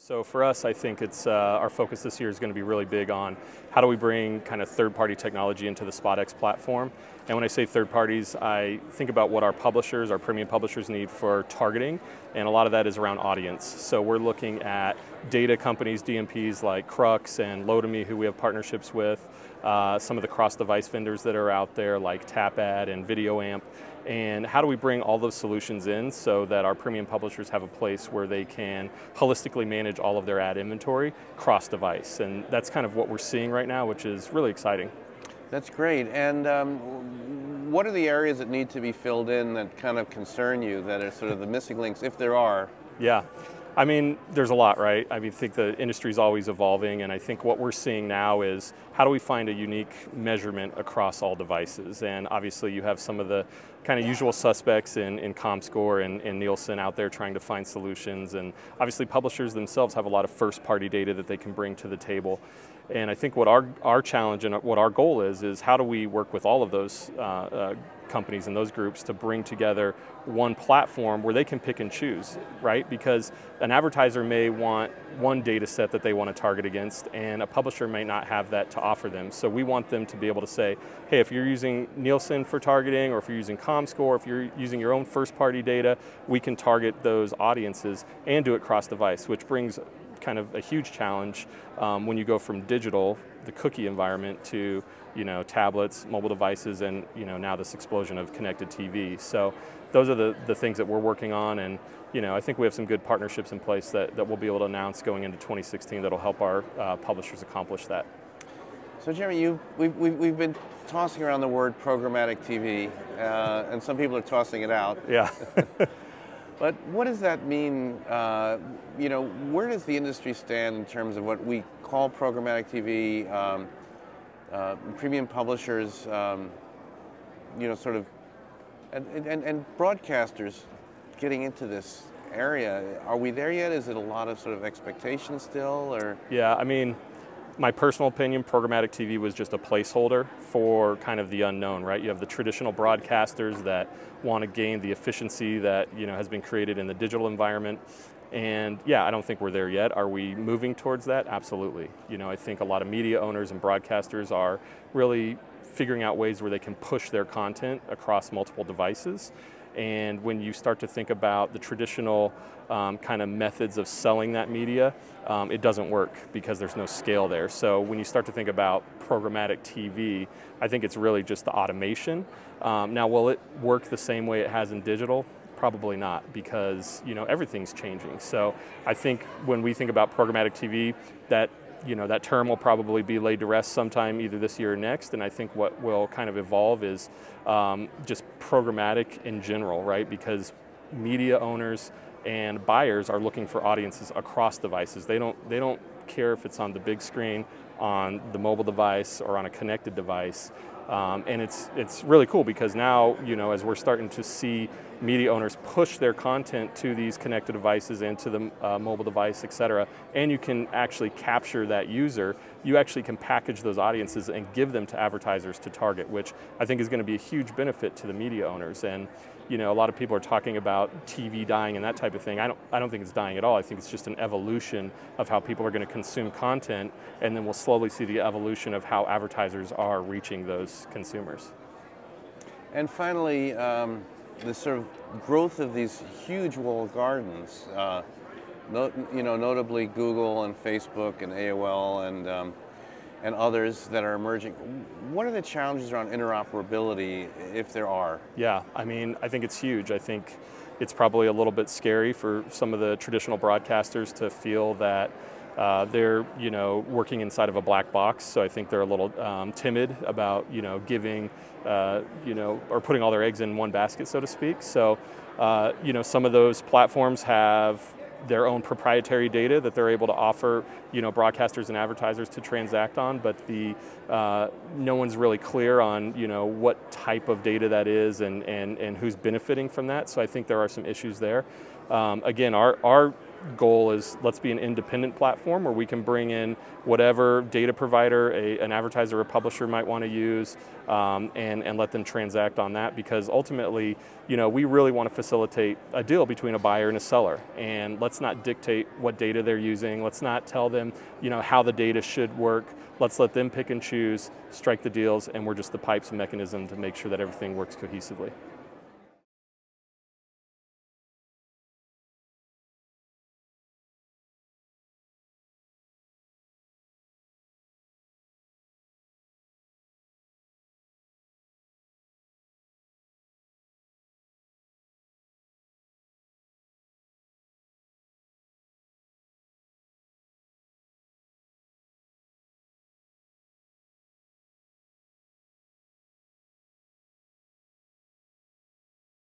So for us, I think it's our focus this year is going to be really big on how do we bring kind of third-party technology into the SpotX platform. And when I say third parties, I think about what our publishers, our premium publishers need for targeting, and a lot of that is around audience. So we're looking at data companies, DMPs like Krux and Lotame, who we have partnerships with, some of the cross-device vendors that are out there like TapAd and VideoAmp, and how do we bring all those solutions in so that our premium publishers have a place where they can holistically manage all of their ad inventory cross-device. And that's kind of what we're seeing right now, which is really exciting. That's great. And what are the areas that need to be filled in that kind of concern you, that are sort of the missing links, if there are? Yeah. I mean, there's a lot, right? I think the industry is always evolving, and I think what we're seeing now is how do we find a unique measurement across all devices? And obviously you have some of the kind of usual suspects in ComScore and Nielsen out there trying to find solutions, and obviously publishers themselves have a lot of first-party data that they can bring to the table. And I think what our challenge and what our goal is how do we work with all of those companies and those groups to bring together one platform where they can pick and choose, right? Because an advertiser may want one data set that they want to target against, and a publisher may not have that to offer them. So we want them to be able to say, hey, if you're using Nielsen for targeting, or if you're using ComScore, if you're using your own first-party data, we can target those audiences and do it cross-device, which brings kind of a huge challenge when you go from digital, the cookie environment, to tablets, mobile devices, and now this explosion of connected TV. So those are the things that we're working on, and I think we have some good partnerships in place that we'll be able to announce going into 2016 that'll help our publishers accomplish that. So Jeremy, we've been tossing around the word programmatic TV, and some people are tossing it out. Yeah. But what does that mean? Where does the industry stand in terms of what we call programmatic TV? Premium publishers, sort of, and broadcasters getting into this area. Are we there yet? Is it a lot of sort of expectation still, or? Yeah, I mean, my personal opinion, programmatic TV was just a placeholder for kind of the unknown, right? You have the traditional broadcasters that want to gain the efficiency that has been created in the digital environment. And yeah, I don't think we're there yet. Are we moving towards that? Absolutely. I think a lot of media owners and broadcasters are really figuring out ways where they can push their content across multiple devices. And when you start to think about the traditional kind of methods of selling that media, it doesn't work because there's no scale there. So when you start to think about programmatic TV, I think it's really just the automation. Now, will it work the same way it has in digital? Probably not, because everything's changing. So I think when we think about programmatic TV, that that term will probably be laid to rest sometime either this year or next. And I think what will kind of evolve is just programmatic in general, right? Because media owners and buyers are looking for audiences across devices. They don't care if it's on the big screen, on the mobile device, or on a connected device. And it's really cool because now, as we're starting to see media owners push their content to these connected devices and to the mobile device, et cetera, and you can actually capture that user, you actually can package those audiences and give them to advertisers to target, which I think is going to be a huge benefit to the media owners. And a lot of people are talking about TV dying and that type of thing. I don't think it's dying at all. I think it's just an evolution of how people are going to consume content, and then we'll slowly see the evolution of how advertisers are reaching those consumers. And finally, the sort of growth of these huge walled gardens, notably Google and Facebook and AOL and others that are emerging. What are the challenges around interoperability, if there are? Yeah, I mean, I think it's huge. I think it's probably a little bit scary for some of the traditional broadcasters to feel that they're working inside of a black box. So I think they're a little timid about giving or putting all their eggs in one basket, so to speak. So some of those platforms have their own proprietary data that they're able to offer broadcasters and advertisers to transact on, but no one's really clear on what type of data that is and who's benefiting from that. So I think there are some issues there. Again, our goal is let's be an independent platform where we can bring in whatever data provider an advertiser or publisher might want to use, and let them transact on that, because ultimately, we really want to facilitate a deal between a buyer and a seller, and let's not dictate what data they're using. Let's not tell them, how the data should work. Let's let them pick and choose, strike the deals, and we're just the pipes and mechanism to make sure that everything works cohesively.